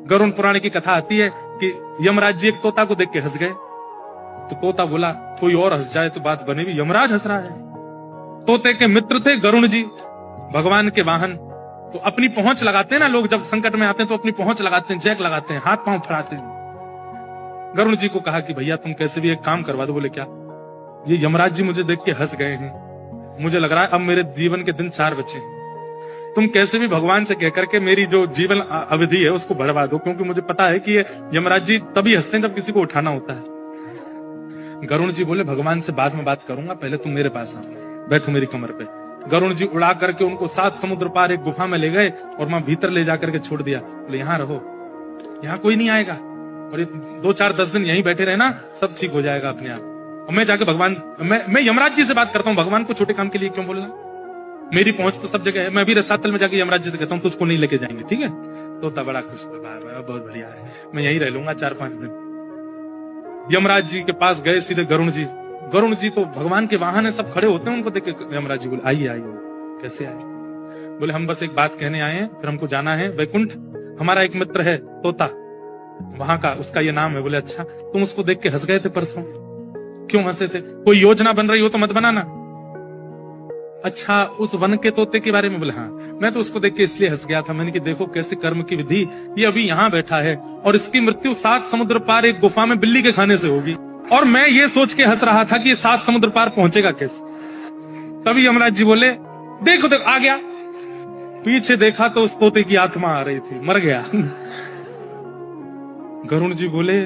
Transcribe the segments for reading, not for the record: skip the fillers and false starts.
गरुड़ पुराण की कथा आती है कि यमराज जी एक तोता को देख के हंस गए। तो तोता बोला कोई और हंस जाए तो बात बनेगी, यमराज हंस रहा है। तोते के मित्र थे गरुड़ जी, भगवान के वाहन। तो अपनी पहुंच लगाते हैं ना लोग, जब संकट में आते हैं तो अपनी पहुंच लगाते हैं, जैक लगाते हैं, हाथ पांव फड़ाते हैं। गरुड़ जी को कहा कि भैया तुम कैसे भी एक काम करवा दो। बोले क्या? ये यमराज जी मुझे देख के हंस गए हैं, मुझे लग रहा है अब मेरे जीवन के दिन 4 बचे हैं। तुम कैसे भी भगवान से कहकर के मेरी जो जीवन अवधि है उसको बढ़वा दो, क्योंकि मुझे पता है कि ये यमराज जी तभी हंसते हैं जब किसी को उठाना होता है। गरुड़ जी बोले भगवान से बाद में बात करूंगा, पहले तुम मेरे पास आओ, बैठो मेरी कमर पे। गरुड़ जी उड़ा करके उनको 7 समुद्र पार एक गुफा में ले गए और वहां भीतर ले जाकर के छोड़ दिया। बोले यहाँ रहो, यहाँ कोई नहीं आएगा, और ये 2-4-10 दिन यहीं बैठे रहना, सब ठीक हो जाएगा अपने आप। और मैं जाके भगवान, मैं यमराज जी से बात करता हूँ, भगवान को छोटे काम के लिए क्यों बोलना? मेरी पहुंच तो सब जगह है। मैं भी रसातल में जाके यमराज जी से कहता हूँ तुझको नहीं लेके जाएंगे, ठीक है? तोता बड़ा खुश हुआ, बहुत बढ़िया है, मैं यहीं रह लूंगा 4-5 दिन। यमराज जी के पास गए सीधे गरुड़ जी। गरुड़ जी तो भगवान के वाहन है, सब खड़े होते हैं, उनको देख के यमराज जी बोले आइए आइए। कैसे आए? बोले हम बस एक बात कहने आए हैं, फिर हमको जाना है वैकुंठ। हमारा एक मित्र है तोता, वहां का, उसका ये नाम है। बोले अच्छा, तुम उसको देख के हंस गए थे परसों, क्यों हंसे थे? कोई योजना बन रही हो तो मत बनाना। अच्छा, उस वन के तोते के बारे में? बोले हाँ, मैं तो उसको देख के इसलिए हंस गया था, मैंने कि देखो कैसे कर्म की विधि, ये अभी यहाँ बैठा है और इसकी मृत्यु 7 समुद्र पार एक गुफा में बिल्ली के खाने से होगी, और मैं ये सोच के हंस रहा था कि ये 7 समुद्र पार पहुंचेगा कैसे। तभी यमराज जी बोले देखो देखो आ गया। पीछे देखा तो उस तोते की आत्मा आ रही थी, मर गया। गरुड़ जी बोले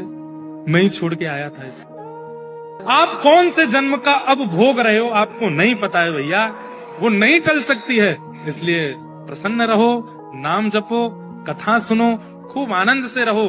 मैं ही छोड़ के आया था इसे। आप कौन से जन्म का अब भोग रहे हो आपको नहीं पता है भैया, वो नहीं टल सकती है। इसलिए प्रसन्न रहो, नाम जपो, कथा सुनो, खूब आनंद से रहो।